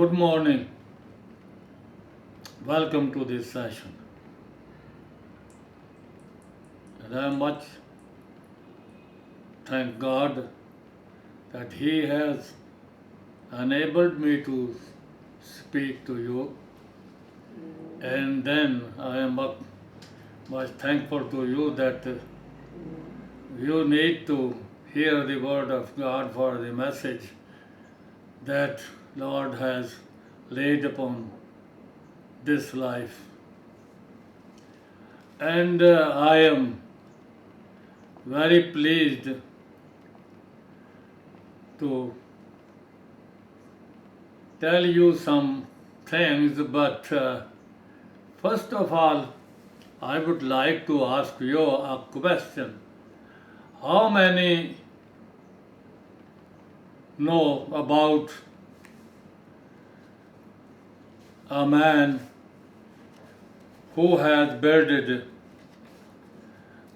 Good morning. Welcome to this session. And I much thank God that He has enabled me to speak to you. And then I am much thankful to you that you need to hear the word of God for the message that Lord has laid upon this life. And I am very pleased to tell you some things, but first of all, I would like to ask you a question. How many know about a man who has built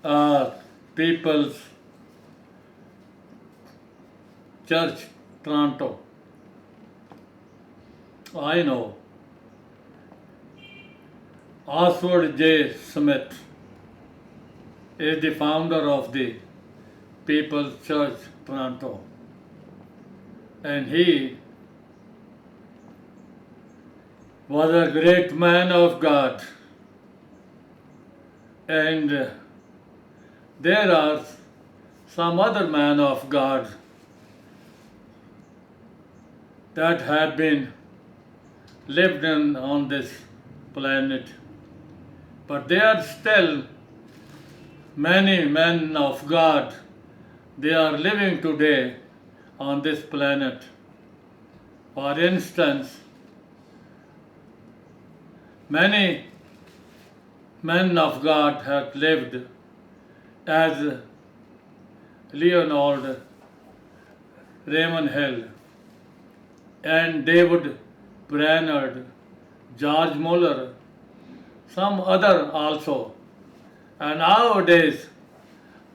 a People's Church, Toronto? I know. Oswald J. Smith is the founder of the People's Church, Toronto. And he was a great man of God. And there are some other men of God that have been lived on this planet. But there are still many men of God. They are living today on this planet. For instance, many men of God have lived as Leonard Raymond Hill and David Brainerd, George Muller, some other also. And nowadays,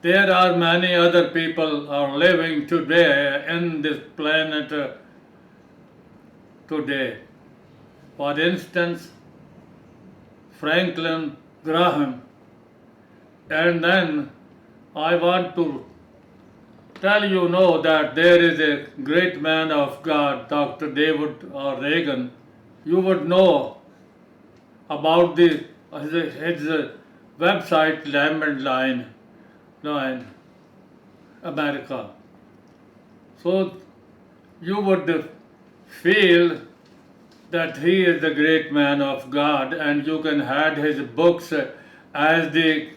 there are many other people are living today in this planet today. For instance, Franklin Graham. And then I want to tell you know that there is a great man of God, Dr. David R. Reagan. You would know about his website, Lambent Line America. So you would feel that he is the great man of God, and you can add his books as the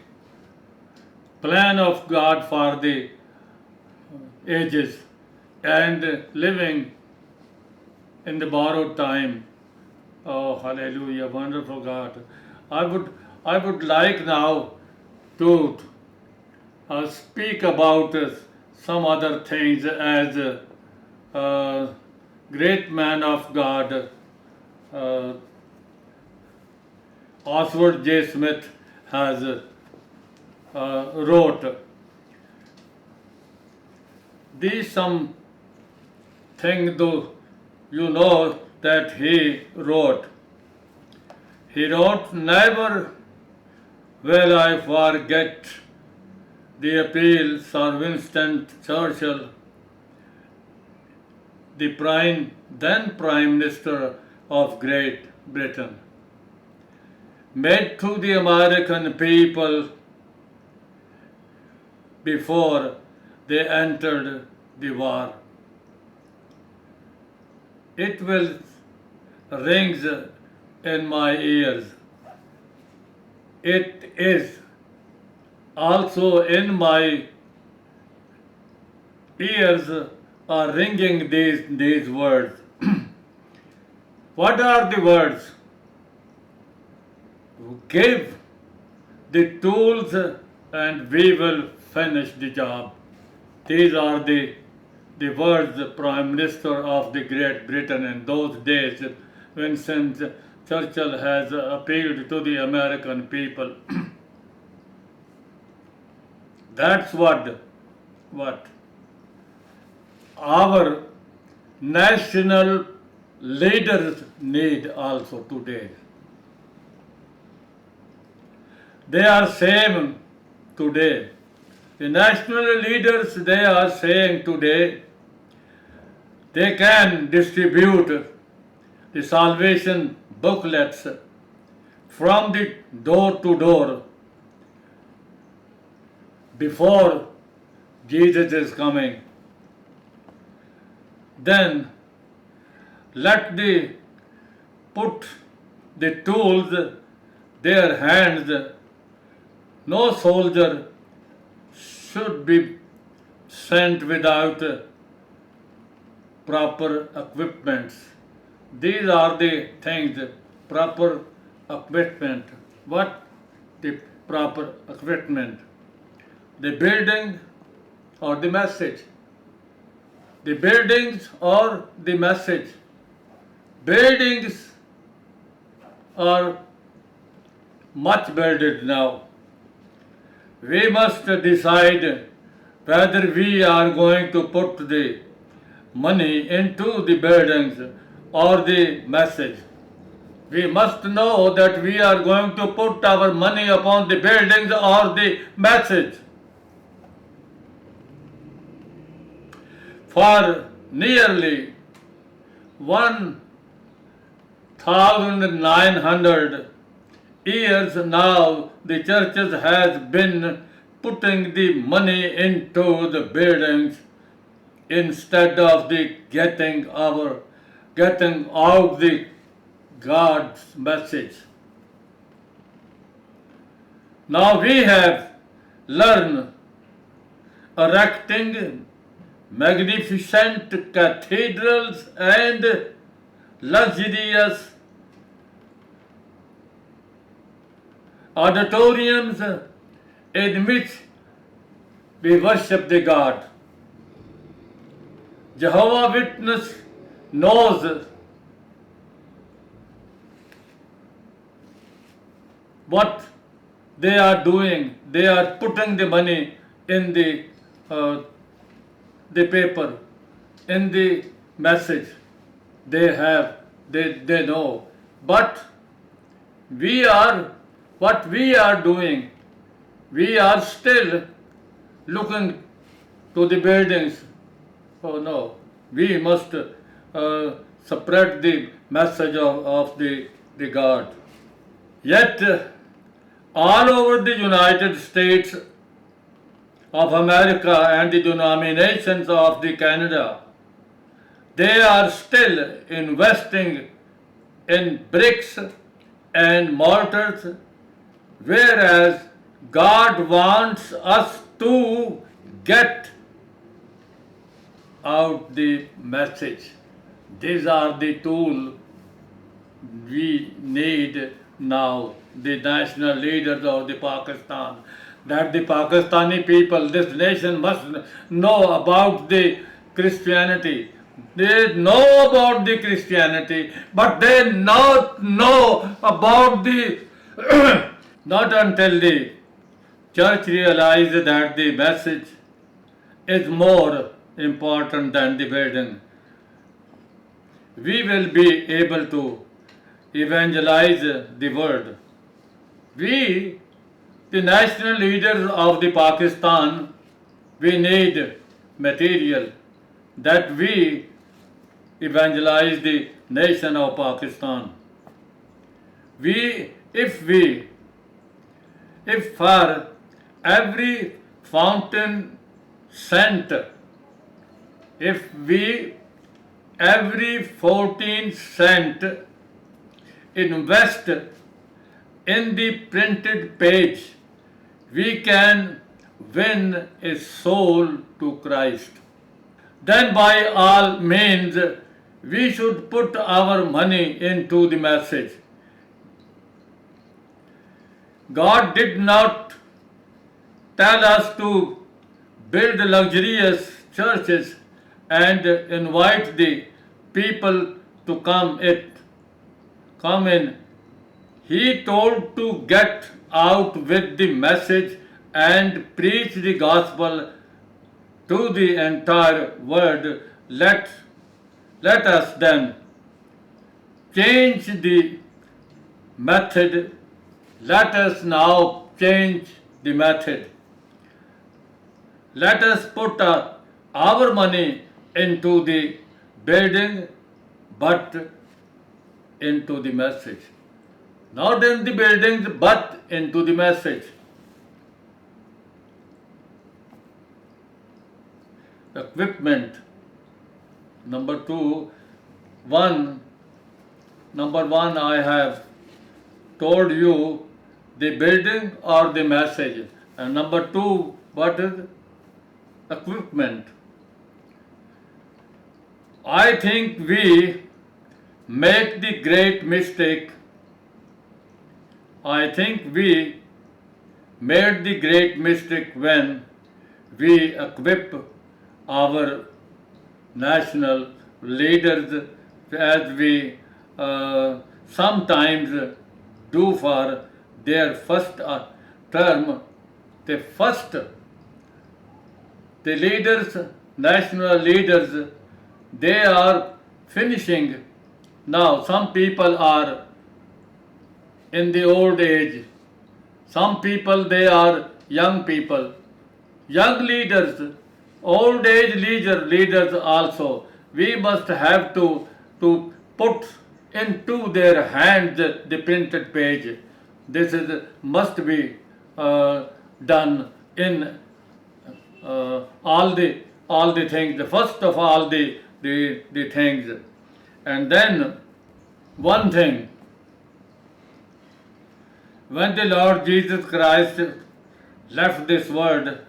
plan of God for the ages and living in the borrowed time. Oh, hallelujah, wonderful God. I would like now to speak about some other things as great man of God, Oswald J. Smith has wrote. These some thing though you know that he wrote. He wrote, "Never will I forget the appeal Sir Winston Churchill, the then Prime Minister of Great Britain, made to the American people before they entered the war. It will rings in my ears. It is also in my ears are ringing these words. What are the words? Give the tools and we will finish the job. These are the words the Prime Minister of the Great Britain in those days, Winston Churchill, has appealed to the American people. That's what our national leaders need also today. They are saying today, the national leaders, they are saying today, they can distribute the salvation booklets from the door to door before Jesus is coming. Then let the put the tools their hands. No soldier should be sent without proper equipments. These are the things, proper equipment. What the proper equipment? The building or the message? The buildings or the message? Buildings are much builded now. We must decide whether we are going to put the money into the buildings or the message. We must know that we are going to put our money upon the buildings or the message. For nearly 1,900 years now, the churches has been putting the money into the buildings instead of the getting out the God's message. Now we have learned erecting magnificent cathedrals and luxurious auditoriums in which we worship the God. Jehovah Witness knows what they are doing. They are putting the money in the paper, in the message. They know. But what we are doing, we are still looking to the buildings. Oh no, we must spread the message of the God. Yet, all over the United States of America and the denominations of the Canada, they are still investing in bricks and mortars, whereas God wants us to get out the message. These are the tools we need now, the national leaders of the Pakistan, that the Pakistani people, this nation must know about the Christianity. They know about the Christianity, but they not know about the not until the church realizes that the message is more important than the building, we will be able to evangelize the world. We, the national leaders of the Pakistan, we need material that we evangelize the nation of Pakistan. If for every fountain cent, if we every 14 cent invest in the printed page, we can win a soul to Christ. Then by all means, we should put our money into the message. God did not tell us to build luxurious churches and invite the people to come in. He told to get out with the message and preach the gospel to the entire world. Let us then change the method. Let us now change the method. Let us put our money into the building, but into the message. Not in the buildings, but into the message. Equipment. Number one, I have told you the building or the message. And number two, what is equipment? I think we make the great mistake. I think we made the great mistake when we equip our national leaders as we sometimes do for their first term. The leaders, national leaders, they are finishing now. Some people are in the old age. Some people, they are young people. Young leaders, old age leaders also. We must have to put into their hands the printed page. This must be done in all the things. The first of all the things, and then one thing. When the Lord Jesus Christ left this world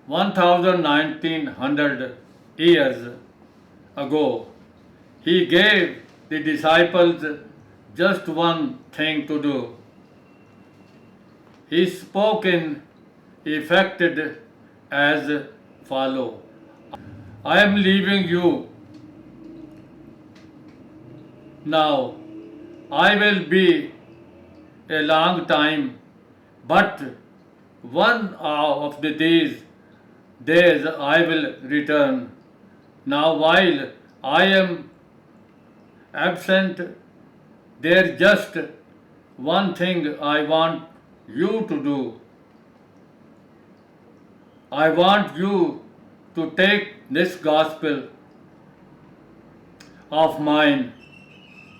1900 years ago, He gave the disciples just one thing to do. He spoke in effected as follow. I am leaving you now. I will be a long time, but one of the days I will return. Now while I am absent, there's just one thing I want you to do. I want you to take this gospel of mine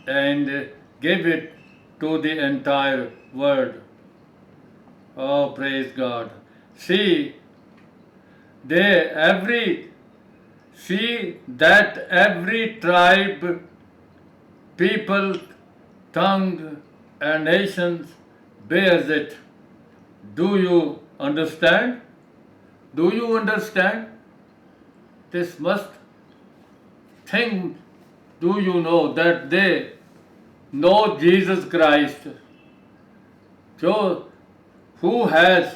and give it to the entire world. Oh, praise God. See that every tribe, people, tongue, and nations bears it. Do you understand? Do you understand? This must think. Do you know that they know Jesus Christ, who has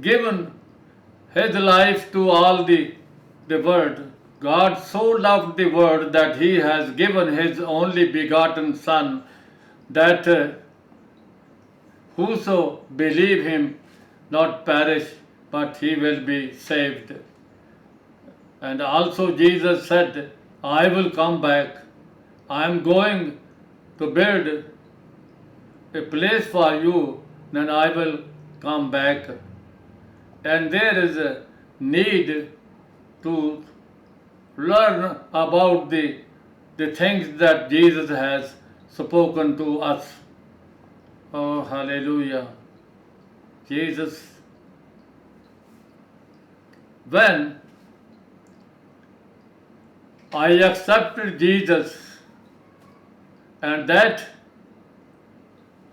given his life to all the world? God so loved the world that He has given His only begotten Son, that whoso believe Him not perish, but he will be saved. And also Jesus said, I will come back. I am going to build a place for you, then I will come back. And there is a need to learn about the things that Jesus has spoken to us. Oh, hallelujah. Jesus, when I accepted Jesus, and that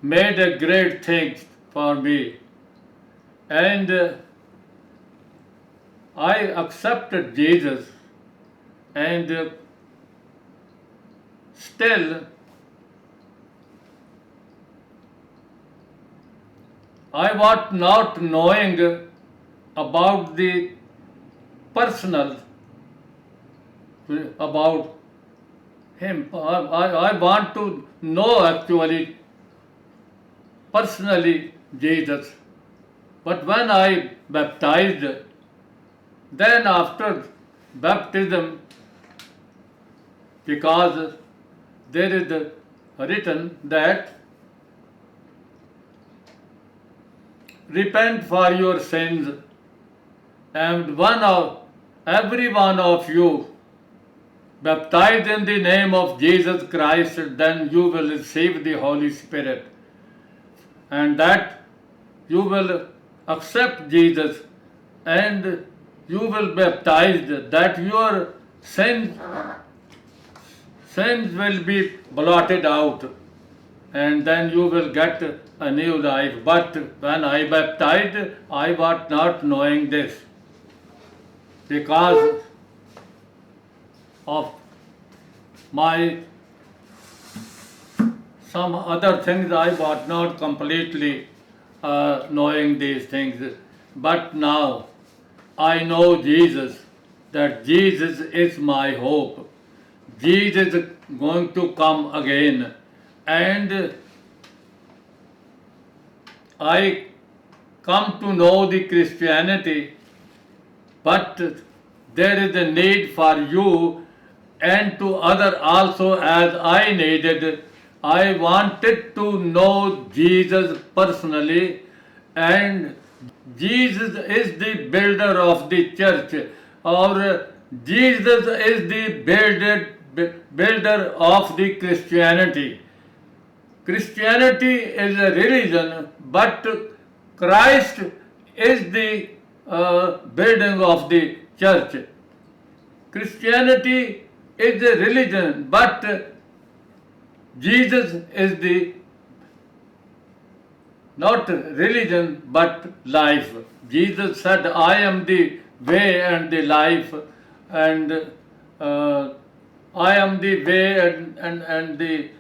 made a great thing for me, and I accepted Jesus, and still I was not knowing about the personal, about Him. I want to know actually personally Jesus. But when I baptized, then after baptism, because there is written that repent for your sins, and every one of you baptized in the name of Jesus Christ, then you will receive the Holy Spirit, and that you will accept Jesus and you will be baptized, that your sins will be blotted out, and then you will get a new life. But when I baptized, I was not knowing this, because of my some other things. I was not completely knowing these things. But now I know Jesus, that Jesus is my hope. Jesus is going to come again, and I come to know the Christianity, but there is a need for you and to other also, as I needed. I wanted to know Jesus personally, and Jesus is the builder of the church, or Jesus is the builder of the Christianity. Christianity is a religion, but Christ is the building of the church. Christianity is a religion, but Jesus is the not religion but life. Jesus said, I am the way and the life, and I am the way and the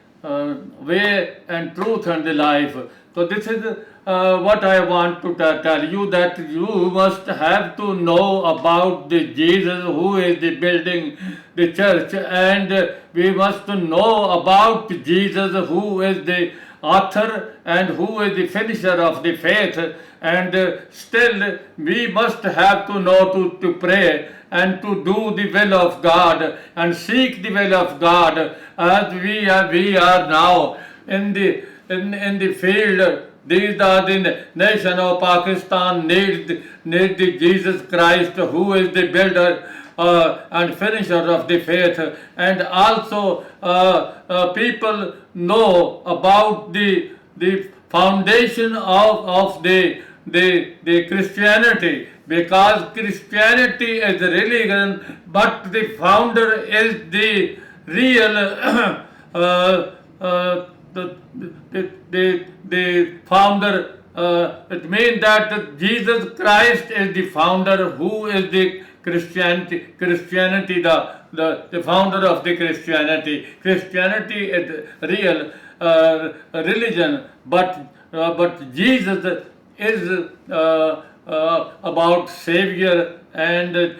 way and truth and the life. So this is what I want to tell you, that you must have to know about the Jesus who is the building the church, and we must know about Jesus who is the author and who is the finisher of the faith, and still we must have to know to pray and to do the will of God and seek the will of God, as we are now in the field. These are the nation of Pakistan need the Jesus Christ who is the builder and finisher of the faith, and also people know about the foundation of the Christianity, because Christianity is a religion, but the founder is the real the founder. It means that Jesus Christ is the founder, who is the Christianity the founder of the Christianity. Christianity is real religion, but Jesus is about Savior, and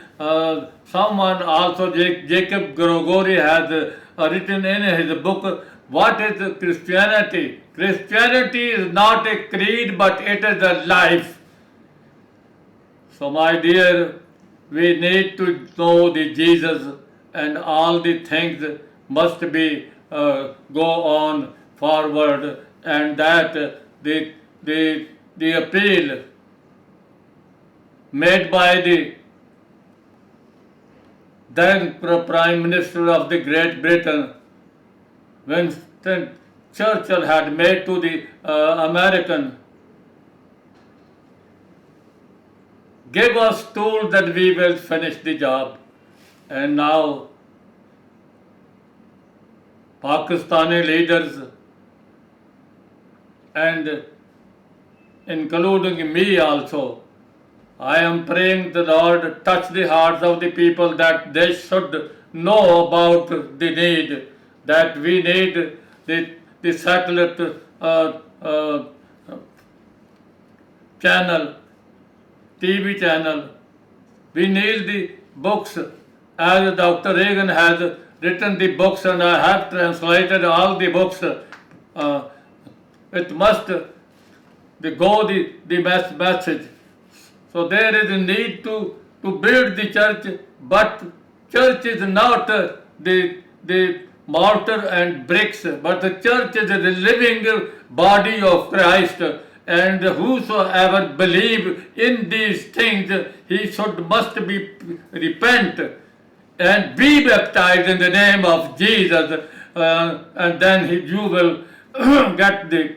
someone also, Jacob Gregory, has written in his book, what is Christianity? Christianity is not a creed, but it is a life. So my dear, we need to know the Jesus, and all the things must be go on forward, and that the appeal made by the then Prime Minister of the Great Britain, Winston Churchill, had made to the American, give us tools that we will finish the job. And now Pakistani leaders, and including me also, I am praying the Lord touch the hearts of the people, that they should know about the need, that we need the satellite channel, TV channel. We need the books, as Dr. Reagan has written the books, and I have translated all the books. It must go the message. So there is a need to build the church, but church is not the the mortar and bricks, but the church is the living body of Christ. And whosoever believe in these things, he must be repent and be baptized in the name of Jesus, and then you will get the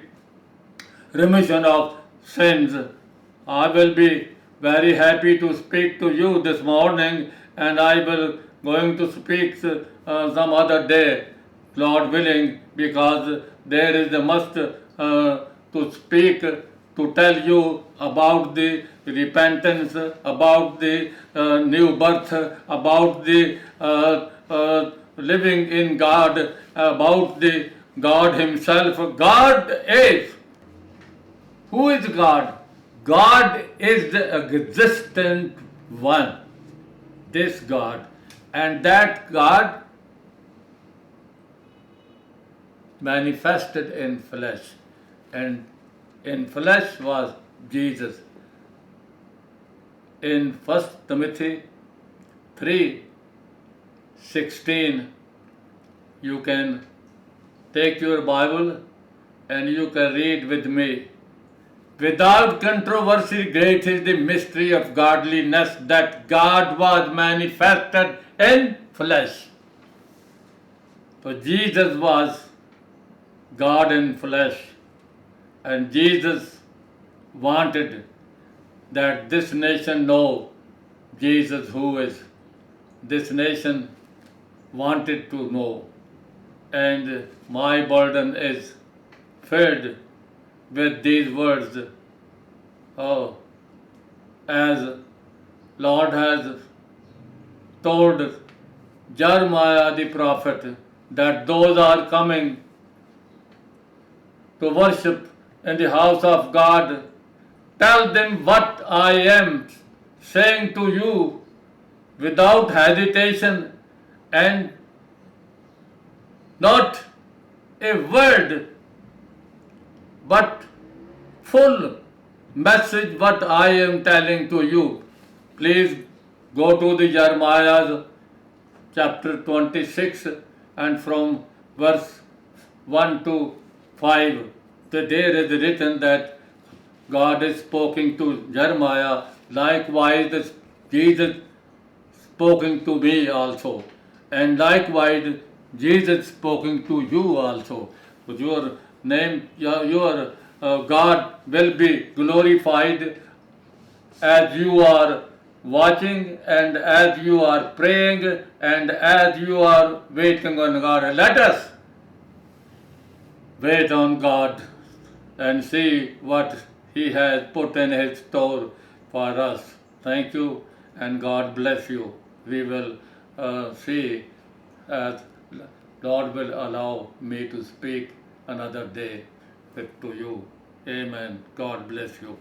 remission of sins. I will be very happy to speak to you this morning, and I will going to speak some other day, Lord willing, because there is a must to speak, to tell you about the repentance, about the new birth, about the living in God, about the God Himself. God is. Who is God? God is the existent one, this God. And that God manifested in flesh. And in flesh was Jesus. In 1 Timothy 3:16, you can take your Bible and you can read with me. Without controversy, great is the mystery of godliness, that God was manifested in flesh. So Jesus was God in flesh, and Jesus wanted that this nation know Jesus who is. This nation wanted to know, and my burden is filled with these words. Oh, as Lord has told Jeremiah the prophet that those are coming to worship in the house of God, tell them what I am saying to you without hesitation, and not a word but full message what I am telling to you. Please go to the Jeremiah chapter 26 and from verse 1 to 5. There is written that God is speaking to Jeremiah. Likewise, Jesus speaking to me also. And likewise, Jesus speaking to you also. Your name, your God will be glorified as you are watching and as you are praying and as you are waiting on God. Let us wait on God and see what He has put in His store for us. Thank you and God bless you. We will see as Lord will allow me to speak another day to you. Amen. God bless you.